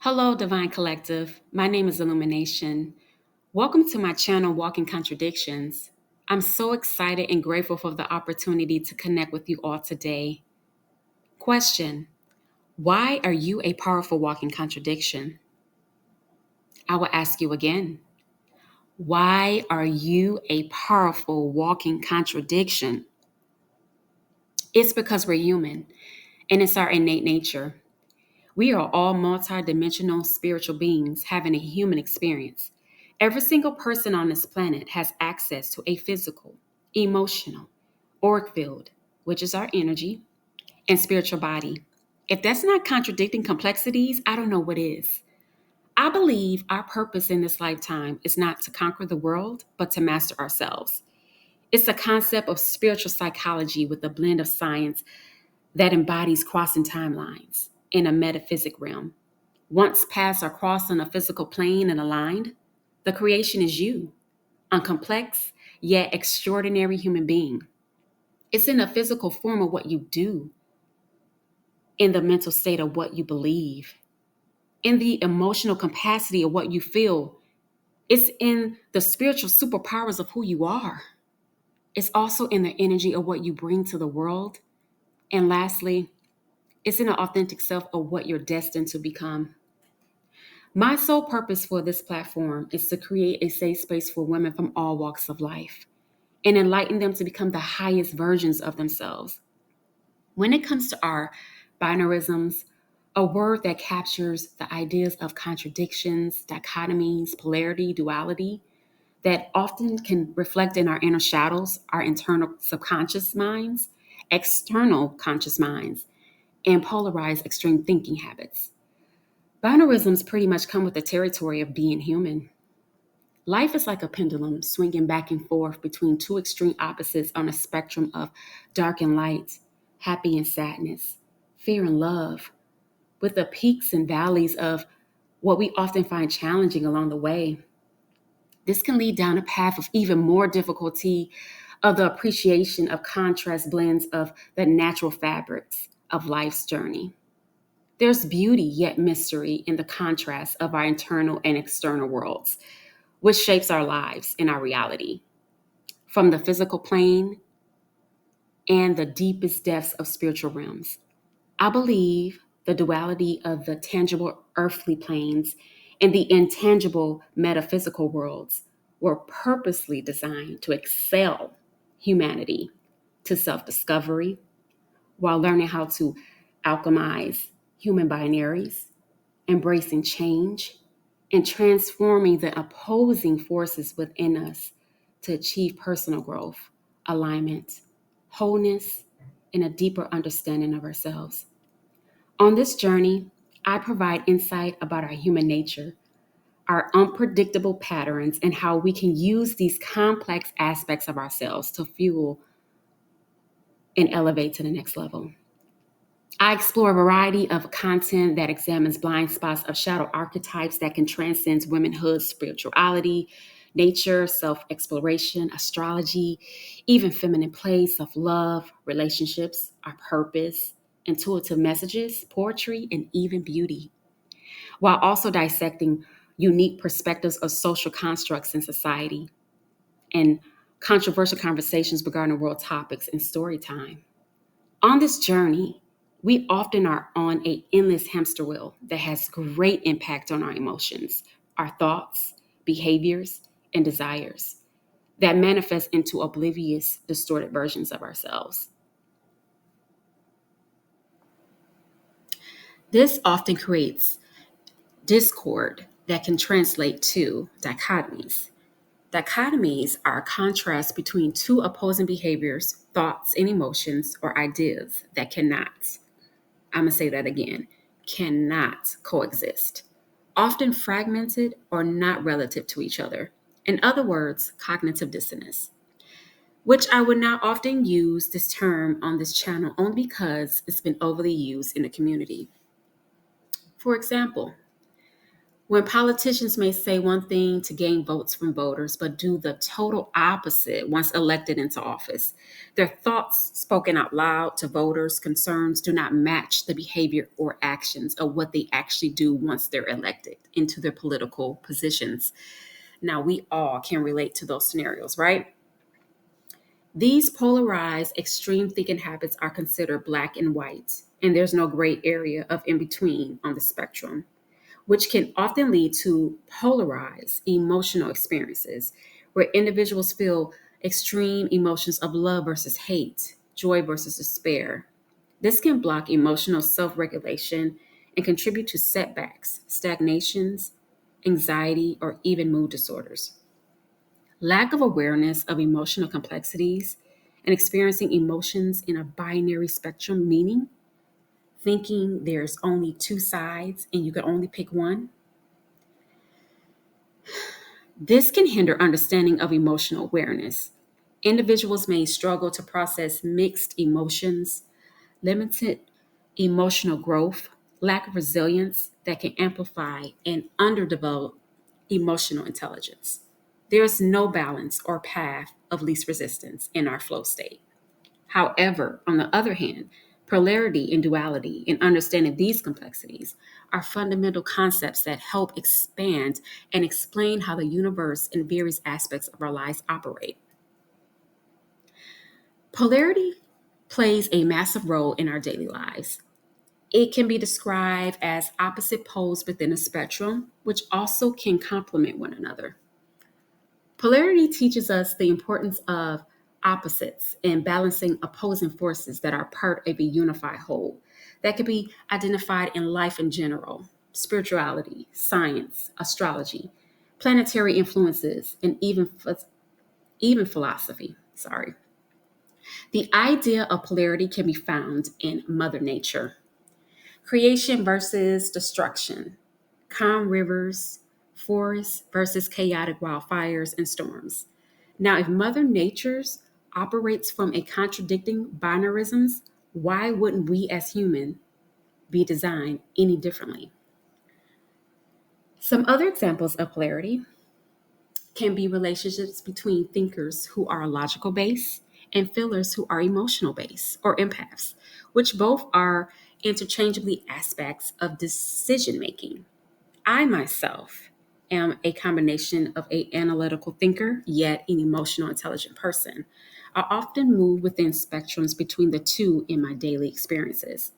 Hello, Divine Collective. My name is Illumination. Welcome to my channel, Walking Contradictions. I'm so excited and grateful for the opportunity to connect with you all today. Question: why are you a powerful walking contradiction? I will ask you again. Why are you a powerful walking contradiction? It's because we're human, and it's our innate nature. We are all multidimensional spiritual beings having a human experience. Every single person on this planet has access to a physical, emotional, auric field, which is our energy, and spiritual body. If that's not contradicting complexities, I don't know what is. I believe our purpose in this lifetime is not to conquer the world, but to master ourselves. It's a concept of spiritual psychology with a blend of science that embodies crossing timelines in a metaphysic realm. Once paths are crossed on a physical plane and aligned, the creation is you, a complex yet extraordinary human being. It's in the physical form of what you do, in the mental state of what you believe, in the emotional capacity of what you feel. It's in the spiritual superpowers of who you are. It's also in the energy of what you bring to the world. And lastly, it's in the authentic self of what you're destined to become. My sole purpose for this platform is to create a safe space for women from all walks of life and enlighten them to become the highest versions of themselves. When it comes to our binarisms, a word that captures the ideas of contradictions, dichotomies, polarity, duality, that often can reflect in our inner shadows, our internal subconscious minds, external conscious minds, and polarized extreme thinking habits. Binarisms pretty much come with the territory of being human. Life is like a pendulum swinging back and forth between two extreme opposites on a spectrum of dark and light, happy and sadness, fear and love, with the peaks and valleys of what we often find challenging along the way. This can lead down a path of even more difficulty, of the appreciation of contrast blends of the natural fabrics of life's journey. There's beauty yet mystery in the contrast of our internal and external worlds, which shapes our lives and our reality. From the physical plane and the deepest depths of spiritual realms, I believe the duality of the tangible earthly planes and the intangible metaphysical worlds were purposely designed to excel humanity to self discovery while learning how to alchemize human binaries, embracing change, and transforming the opposing forces within us to achieve personal growth, alignment, wholeness, and a deeper understanding of ourselves. On this journey, I provide insight about our human nature, our unpredictable patterns, and how we can use these complex aspects of ourselves to fuel and elevate to the next level. I explore a variety of content that examines blind spots of shadow archetypes that can transcend womanhood, spirituality, nature, self exploration, astrology, even feminine play, self love, relationships, our purpose, intuitive messages, poetry, and even beauty, while also dissecting unique perspectives of social constructs in society and controversial conversations regarding world topics in story time. On this journey, we often are on an endless hamster wheel that has great impact on our emotions, our thoughts, behaviors, and desires that manifest into oblivious, distorted versions of ourselves. This often creates discord that can translate to dichotomies. Dichotomies are a contrast between two opposing behaviors, thoughts, and emotions or ideas that cannot, I'm going to say that again, cannot coexist, often fragmented or not relative to each other. In other words, cognitive dissonance, which I would not often use this term on this channel only because it's been overly used in the community. For example, When politicians may say one thing to gain votes from voters, but do the total opposite once elected into office, their thoughts spoken out loud to voters' concerns do not match the behavior or actions of what they actually do once they're elected into their political positions. Now, we all can relate to those scenarios, right? These polarized extreme thinking habits are considered black and white, and there's no gray area of in between on the spectrum, which can often lead to polarized emotional experiences where individuals feel extreme emotions of love versus hate, joy versus despair. This can block emotional self regulation and contribute to setbacks, stagnations, anxiety, or even mood disorders. Lack of awareness of emotional complexities and experiencing emotions in a binary spectrum, meaning thinking there's only two sides and you can only pick one. This can hinder understanding of emotional awareness. Individuals may struggle to process mixed emotions, limited emotional growth, lack of resilience that can amplify and underdevelop emotional intelligence. There is no balance or path of least resistance in our flow state. However, on the other hand, polarity and duality and understanding these complexities are fundamental concepts that help expand and explain how the universe and various aspects of our lives operate. Polarity plays a massive role in our daily lives. It can be described as opposite poles within a spectrum, which also can complement one another. Polarity teaches us the importance of opposites and balancing opposing forces that are part of a unified whole that can be identified in life in general, spirituality, science, astrology, planetary influences, and even philosophy. Sorry. The idea of polarity can be found in Mother Nature. Creation versus destruction, calm rivers, forests versus chaotic wildfires and storms. Now, if Mother Nature's operates from a contradicting binarisms, why wouldn't we as human be designed any differently? Some other examples of polarity can be relationships between thinkers who are logical based and feelers who are emotional based or empaths, which both are interchangeably aspects of decision making. I myself am a combination of an analytical thinker, yet an emotional intelligent person. I often move within spectrums between the two in my daily experiences.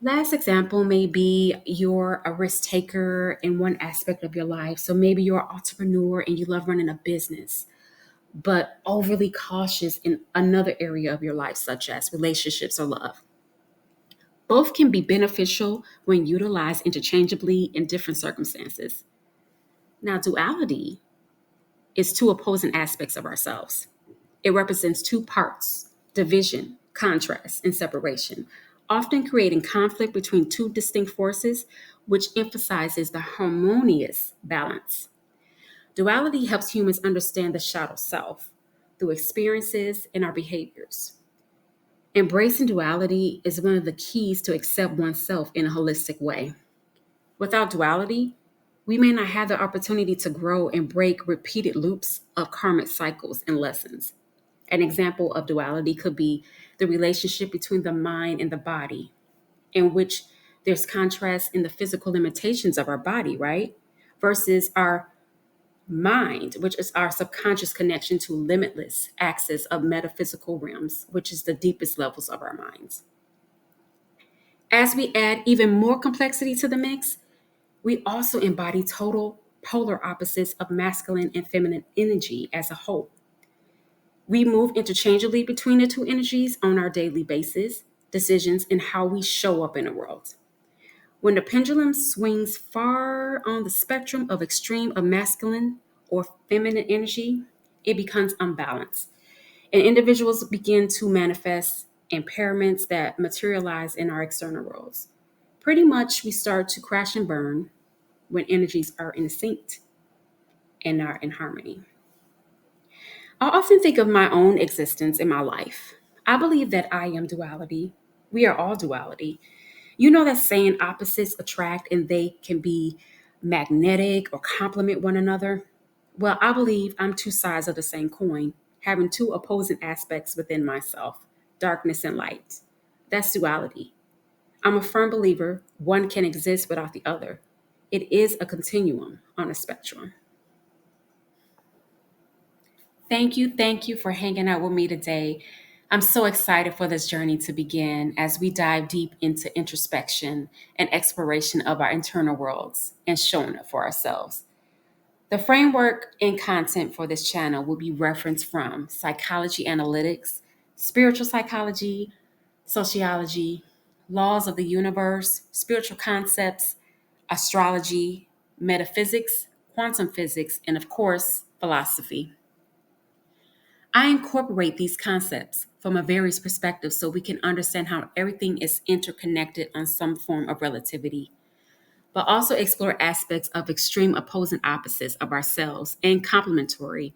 Last example may be you're a risk taker in one aspect of your life. So maybe you're an entrepreneur and you love running a business, but overly cautious in another area of your life, such as relationships or love. Both can be beneficial when utilized interchangeably in different circumstances. Now, duality is two opposing aspects of ourselves. It represents two parts, division, contrast, and separation, often creating conflict between two distinct forces, which emphasizes the harmonious balance. Duality helps humans understand the shadow self through experiences and our behaviors. Embracing duality is one of the keys to accept oneself in a holistic way. Without duality, we may not have the opportunity to grow and break repeated loops of karmic cycles and lessons. An example of duality could be the relationship between the mind and the body, in which there's contrast in the physical limitations of our body, right? Versus our mind, which is our subconscious connection to limitless access of metaphysical realms, which is the deepest levels of our minds. As we add even more complexity to the mix, we also embody total polar opposites of masculine and feminine energy as a whole. We move interchangeably between the two energies on our daily basis, decisions, and how we show up in the world. When the pendulum swings far on the spectrum of extreme of masculine or feminine energy, it becomes unbalanced, and individuals begin to manifest impairments that materialize in our external worlds. Pretty much, we start to crash and burn when energies are in sync and are in harmony. I often think of my own existence in my life. I believe that I am duality. We are all duality. You know that saying opposites attract and they can be magnetic, or complement one another? Well, I believe I'm two sides of the same coin, having two opposing aspects within myself, darkness and light. That's duality. I'm a firm believer one can exist without the other. It is a continuum on a spectrum. Thank you for hanging out with me today. I'm so excited for this journey to begin as we dive deep into introspection and exploration of our internal worlds and showing up for ourselves. The framework and content for this channel will be referenced from psychology analytics, spiritual psychology, sociology, laws of the universe, spiritual concepts, astrology, metaphysics, quantum physics, and of course, philosophy. I incorporate these concepts from a various perspectives so we can understand how everything is interconnected on some form of relativity, but also explore aspects of extreme opposing opposites of ourselves and complementary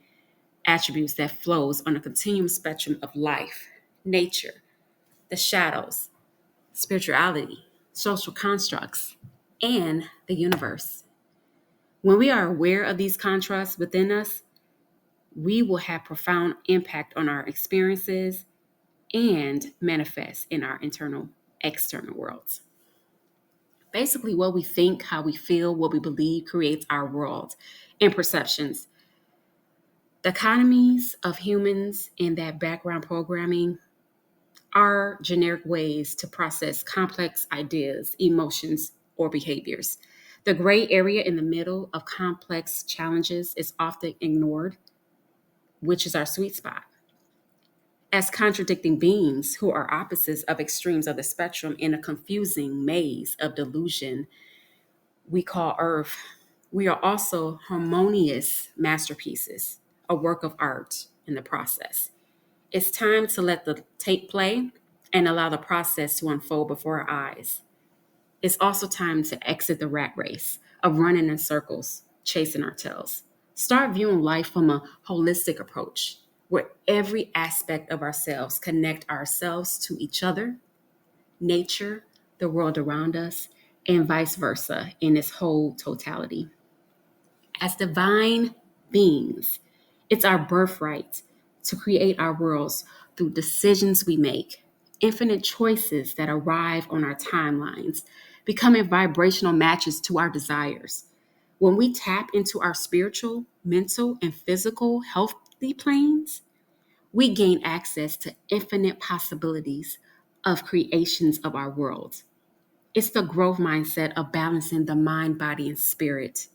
attributes that flows on a continuum spectrum of life, nature, the shadows, spirituality, social constructs, and the universe. When we are aware of these contrasts within us, we will have profound impact on our experiences and manifest in our internal, external worlds. Basically, what we think, how we feel, what we believe creates our world and perceptions. The economies of humans and that background programming are generic ways to process complex ideas, emotions, or behaviors. The gray area in the middle of complex challenges is often ignored, which is our sweet spot. As contradicting beings who are opposites of extremes of the spectrum in a confusing maze of delusion we call Earth, we are also harmonious masterpieces, a work of art in the process. It's time to let the tape play and allow the process to unfold before our eyes. It's also time to exit the rat race of running in circles, chasing our tails. Start viewing life from a holistic approach where every aspect of ourselves connect ourselves to each other, nature, the world around us, and vice versa in its whole totality. As divine beings, it's our birthright to create our worlds through decisions we make, infinite choices that arrive on our timelines, becoming vibrational matches to our desires. When we tap into our spiritual, mental, and physical healthy planes, we gain access to infinite possibilities of creations of our world. It's the growth mindset of balancing the mind, body, and spirit.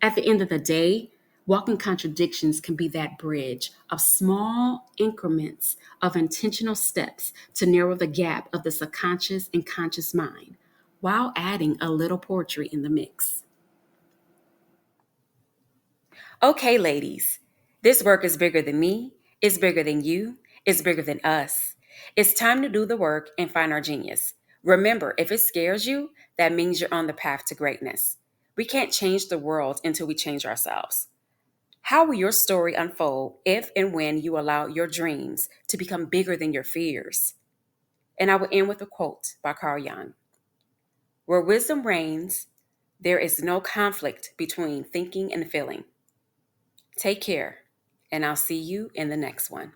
At the end of the day, walking contradictions can be that bridge of small increments of intentional steps to narrow the gap of the subconscious and conscious mind while adding a little poetry in the mix. Okay, ladies, this work is bigger than me, it's bigger than you, it's bigger than us. It's time to do the work and find our genius. Remember, if it scares you, that means you're on the path to greatness. We can't change the world until we change ourselves. How will your story unfold if and when you allow your dreams to become bigger than your fears? And I will end with a quote by Carl Jung. Where wisdom reigns, there is no conflict between thinking and feeling. Take care, and I'll see you in the next one.